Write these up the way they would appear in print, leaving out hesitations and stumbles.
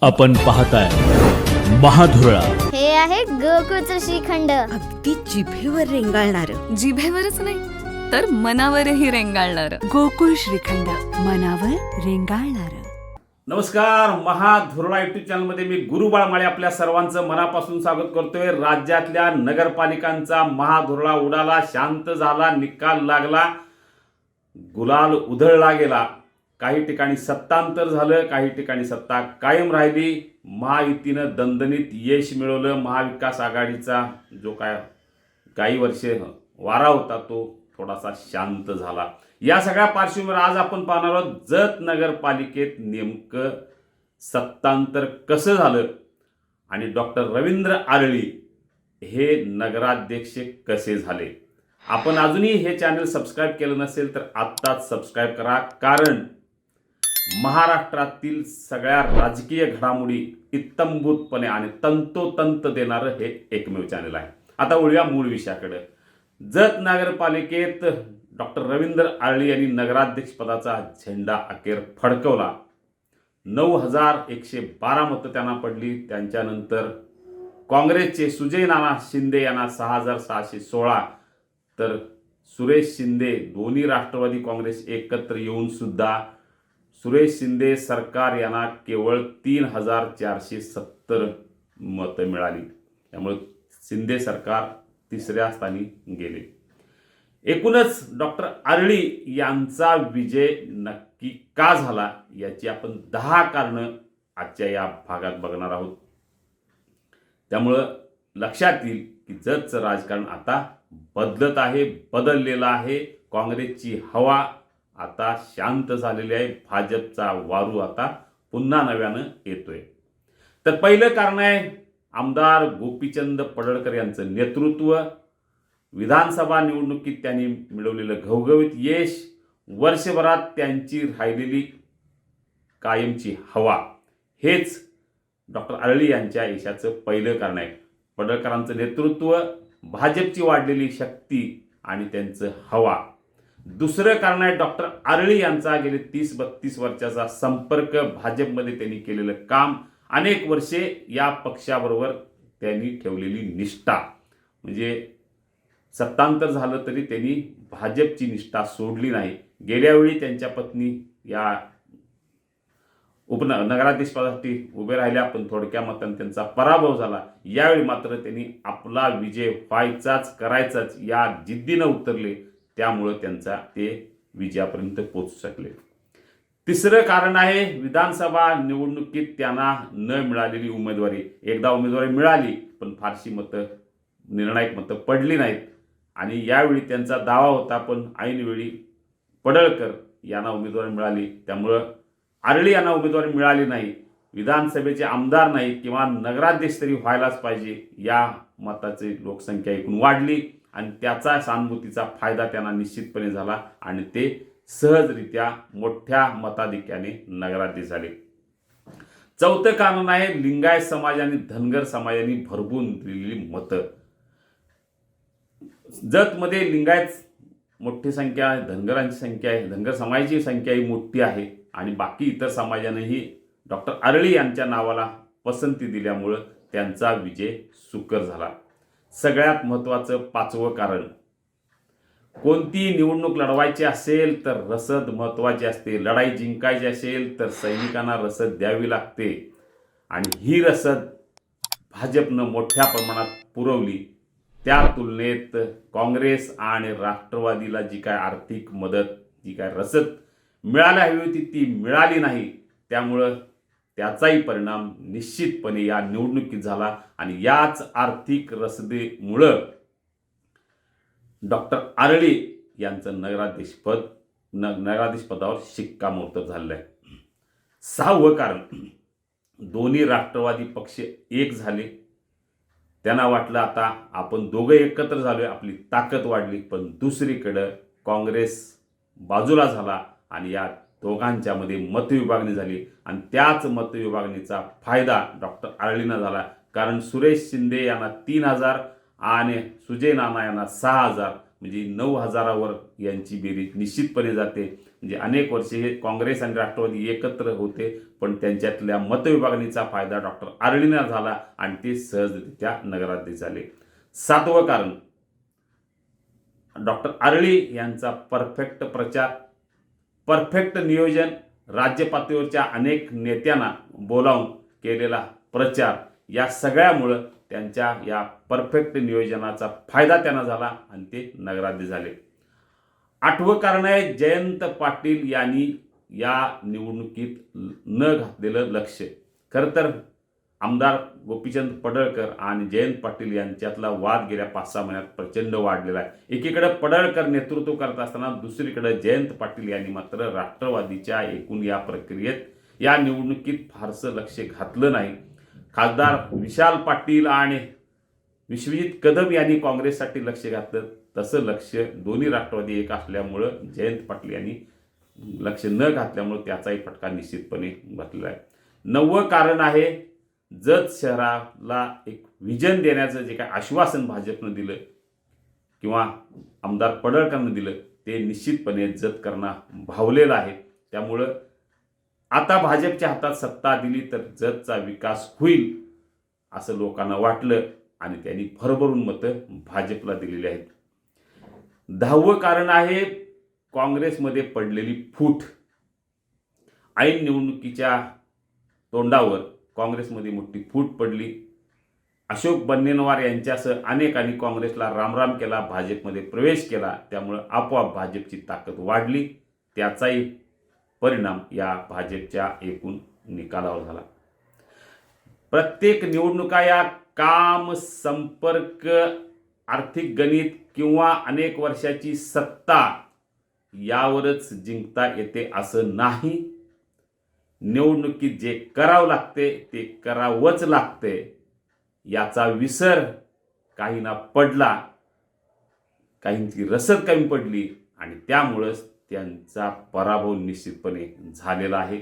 आपण पाहताय महाधुरळा. हे आहे गोकुळचं श्रीखंड. अगदी जिभेवर रेंगाळणार. जिभेवरच नाही तर मनावरही रेंगाळणार. गोकुळ श्रीखंड, मनावर रेंगाळणार. नमस्कार. महाधुरळा युट्यूब चॅनलमध्ये मी गुरु बाळमाळे आपल्या सर्वांचं मनापासून स्वागत करतोय. राज्यातल्या नगरपालिकांचा महाधुरळा उडाला, शांत झाला, निकाल लागला, गुलाल उधळला गेला. काही ठिकाणी सत्तांतर झालं, काही ठिकाणी सत्ता कायम राहिली. महायुतीनं दणदणीत यश मिळवलं. महाविकास आघाडीचा जो काय काही वर्षे वारा होता तो थोडासा शांत झाला. या सगळ्या पार्श्वभूमीवर आज आपण पाहणार आहोत जत नगरपालिकेत नेमकं सत्तांतर कसं झालं आणि डॉक्टर रवींद्र आरळी हे नगराध्यक्ष कसे झाले. आपण अजूनही हे चॅनल सबस्क्राईब केलं नसेल तर आत्ताच सबस्क्राईब करा, कारण महाराष्ट्रातील सगळ्या राजकीय घडामोडी इत्तंभूतपणे आणि तंतोतंत देणारं हे एकमेव चॅनल आहे. आता वळूया मूळ विषयाकडे. जत नगरपालिकेत डॉक्टर रवींद्र आरळी यांनी नगराध्यक्षपदाचा झेंडा अखेर फडकवला. 9,112 मतं त्यांना पडली. त्यांच्यानंतर काँग्रेसचे सुजय नाना शिंदे यांना 6,616, तर सुरेश शिंदे, दोन्ही राष्ट्रवादी काँग्रेस एकत्र येऊन सुद्धा सुरेश शिंदे सरकार यांना केवळ 3,470 मतं मिळाली. त्यामुळे शिंदे सरकार तिसऱ्या स्थानी गेले. एकूणच डॉक्टर आरळी यांचा विजय नक्की का झाला याची आपण 10 कारणं आजच्या या भागात बघणार आहोत. त्यामुळं लक्षात येईल की जतचं राजकारण आता बदलत आहे, बदललेलं आहे. काँग्रेसची हवा आता शांत झालेली आहे. भाजपचा वारू आता पुन्हा नव्यानं येतोय. तर पहिलं कारण आहे आमदार गोपीचंद पडळकर यांचं नेतृत्व. विधानसभा निवडणुकीत त्यांनी मिळवलेलं घवघवीत यश, वर्षभरात त्यांची राहिलेली कायमची हवा, हेच डॉक्टर आरळी यांच्या यशाचं पहिलं कारण आहे. पडळकरांचं नेतृत्व, भाजपची वाढलेली शक्ती आणि त्यांचं हवा. दुसरं कारण आहे डॉक्टर आरळी यांचा गेले 30-32 वर्षाचा संपर्क, भाजपमध्ये त्यांनी केलेलं काम, अनेक वर्षे या पक्षाबरोबर त्यांनी ठेवलेली निष्ठा. म्हणजे सत्तांतर झालं तरी त्यांनी भाजपची निष्ठा सोडली नाही. गेल्यावेळी त्यांच्या पत्नी या नगराध्यक्षपदासाठी उभे राहिल्या, पण थोडक्या मतांनी त्यांचा पराभव झाला. यावेळी मात्र त्यांनी आपला विजय व्हायचाच, करायचाच या जिद्दीनं उतरले. त्यामुळं त्यांचा ते विजयापर्यंत पोहोचू शकले. तिसरं कारण आहे विधानसभा निवडणुकीत त्यांना न मिळालेली उमेदवारी. एकदा उमेदवारी मिळाली पण फारशी मतं, निर्णायक मतं पडली नाहीत. आणि यावेळी त्यांचा दावा होता, पण ऐनवेळी पडळकर यांना उमेदवारी मिळाली. त्यामुळं आरळी यांना उमेदवारी मिळाली नाही. विधानसभेचे आमदार नाही किंवा नगराध्यक्ष तरी व्हायलाच पाहिजे या मताची लोकसंख्या एकूण वाढली आणि त्याचा सहानुभूतीचा फायदा त्यांना निश्चितपणे झाला आणि ते सहजरित्या मोठ्या मताधिक्याने नगराध्यक्ष झाले. चौथं कारण आहे लिंगायत समाज आणि धनगर समाजाने भरभून दिलेली मतं. जतमध्ये लिंगायत मोठी संख्या आहे, धनगरांची संख्या आहे, धनगर समाजाची संख्याही मोठी आहे आणि बाकी इतर समाजानेही डॉक्टर आरळी यांच्या नावाला पसंती दिल्यामुळं त्यांचा विजय सुकर झाला. सगळ्यात महत्त्वाचं पाचवं कारण, कोणती निवडणूक लढवायची असेल तर रसद महत्त्वाची असते. लढाई जिंकायची असेल तर सैनिकांना रसद द्यावी लागते आणि ही रसद भाजपनं मोठ्या प्रमाणात पुरवली. त्या तुलनेत काँग्रेस आणि राष्ट्रवादीला जी काय आर्थिक मदत, जी काय रसद मिळायला हवी होती ती मिळाली नाही. त्यामुळं त्याचाही परिणाम निश्चितपणे या निवडणुकीत झाला आणि याच आर्थिक रसदेमुळं डॉक्टर आरळी यांचं नगराध्यक्षपदावर शिक्कामोर्तब झालेलं आहे. 6वं कारण, दोन्ही राष्ट्रवादी पक्ष एक झाले. त्यांना वाटलं आता आपण दोघं एकत्र झालोय, आपली ताकद वाढली. पण दुसरीकडं काँग्रेस बाजूला झाला आणि या दोघांच्यामध्ये मतविभागणी झाली आणि त्याच मतविभागणीचा फायदा डॉक्टर आरळींना झाला. कारण सुरेश शिंदे यांना 3,000 आणि सुजय नाना यांना 6,000, म्हणजे 9,000वर यांची बेरीज निश्चितपणे जाते. म्हणजे अनेक वर्षे हे काँग्रेस आणि राष्ट्रवादी एकत्र होते, पण त्यांच्यातल्या मतविभागणीचा फायदा डॉक्टर आरळींना झाला आणि ते सहजरित्या नगराध्यक्ष झाले. 7वं कारण, डॉक्टर आरळी यांचा परफेक्ट प्रचार, परफेक्ट नियोजन, राज्य पातळीवरच्या अनेक नेत्यांना बोलावून केलेला प्रचार, या सगळ्यामुळं त्यांच्या या परफेक्ट नियोजनाचा फायदा त्यांना झाला आणि ते नगराध्यक्ष झाले. 8वं कारण आहे, जयंत पाटील यांनी या निवडणुकीत न घातलेलं लक्ष. खरं तर आमदार गोपीचंद पडळकर आणि जयंत पाटील यांच्यातला वाद गेल्या 5-6 महिन्यात प्रचंड वाढलेला आहे. एकीकडे पडळकर नेतृत्व करत असताना दुसरीकडे जयंत पाटील यांनी मात्र राष्ट्रवादीच्या एकूण या प्रक्रियेत या निवडणुकीत फारसं लक्ष घातलं नाही. खासदार विशाल पाटील आणि विश्वजित कदम यांनी काँग्रेससाठी लक्ष घातलं, तसं लक्ष दोन्ही राष्ट्रवादी एक असल्यामुळं जयंत पाटील यांनी लक्ष न घातल्यामुळं त्याचाही फटका निश्चितपणे बसलेला आहे. 9वं कारण आहे, जत शहराला एक विजन देण्याचं जे काय आश्वासन भाजपनं दिलं किंवा आमदार पडळकरनं दिलं, ते निश्चितपणे जतकरांना भावलेलं आहे. त्यामुळं आता भाजपच्या हातात सत्ता दिली तर जतचा विकास होईल असं लोकांना वाटलं आणि त्यांनी भरभरून मतं भाजपला दिलेली आहेत. 10वं कारण आहे, काँग्रेसमध्ये पडलेली फूट. ऐन निवडणुकीच्या तोंडावर काँग्रेसमध्ये मोठी फूट पडली. अशोक बन्नेनवार यांच्यासह अनेकांनी काँग्रेसला रामराम केला, भाजपमध्ये प्रवेश केला. त्यामुळं आपोआप भाजपची ताकद वाढली. त्याचाही परिणाम या भाजपच्या एकूण निकालावर झाला. प्रत्येक निवडणुका या काम, संपर्क, आर्थिक गणित किंवा अनेक वर्षाची सत्ता यावरच जिंकता येते असं नाही. निवडणुकीत जे करावं लागते ते करावंच लागते. याचा विसर काहींना पडला, काहींची रसद कमी पडली आणि त्यामुळंच त्यांचा पराभव निश्चितपणे झालेला आहे.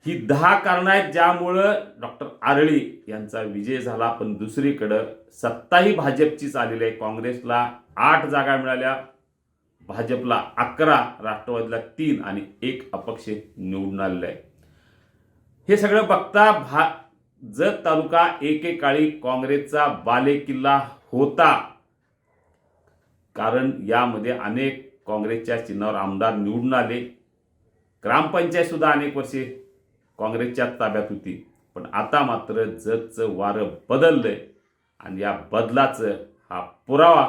ही 10 कारणं आहेत ज्यामुळं डॉक्टर आरळी यांचा विजय झाला. पण दुसरीकडं सत्ताही भाजपचीच आलेली आहे. काँग्रेसला 8 जागा मिळाल्या, भाजपला 11, राष्ट्रवादीला 3 आणि 1 अपक्ष निवडून आलेला आहे. हे सगळं बघता जत तालुका एकेकाळी काँग्रेसचा बालेकिल्ला होता, कारण यामध्ये अनेक काँग्रेसच्या चिन्हावर आमदार निवडून आले. ग्रामपंचायत सुद्धा अनेक वर्षे काँग्रेसच्या ताब्यात होती. पण आता मात्र जतचं वारं बदललंय आणि या बदलाचं हा पुरावा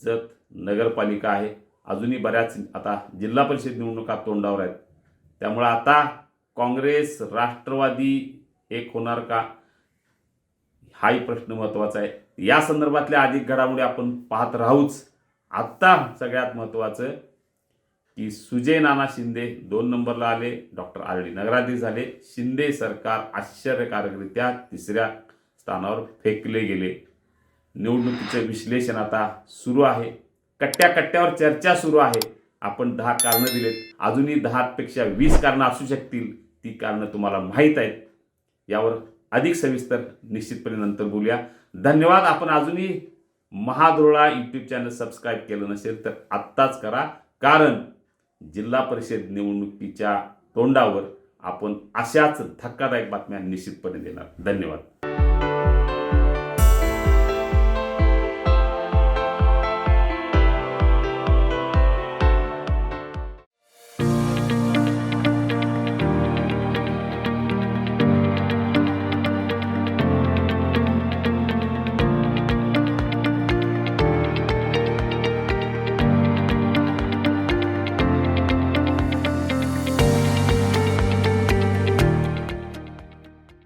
जत नगरपालिका आहे. अजूनही बऱ्याच आता जिल्हा परिषद निवडणुका तोंडावर आहेत. त्यामुळे आता काँग्रेस राष्ट्रवादी एक होणार का, हाही प्रश्न महत्त्वाचा आहे. या संदर्भातल्या अधिक घडामोडी आपण पाहत राहूच. आत्ता सगळ्यात महत्त्वाचं की सुजय नाना शिंदे 2 नंबरला आले, डॉक्टर आरळी नगराध्यक्ष झाले. शिंदे सरकार आश्चर्यकारकरित्या 3ऱ्या स्थानावर फेकले गेले. निवडणुकीचं विश्लेषण आता सुरू आहे. कट्ट्यावर चर्चा सुरू आहे. आपण 10 कारणं दिलेत, अजूनही 10पेक्षा 20 कारणं असू शकतील. ती कारणं तुम्हाला माहीत आहेत. यावर अधिक सविस्तर निश्चितपणे नंतर बोलूया. धन्यवाद. आपण अजूनही महाधुरळा यूट्यूब चॅनल सबस्क्राईब केलं नसेल तर आत्ताच करा, कारण जिल्हा परिषद निवडणुकीच्या तोंडावर आपण अशाच धक्कादायक बातम्या निश्चितपणे देणार. धन्यवाद.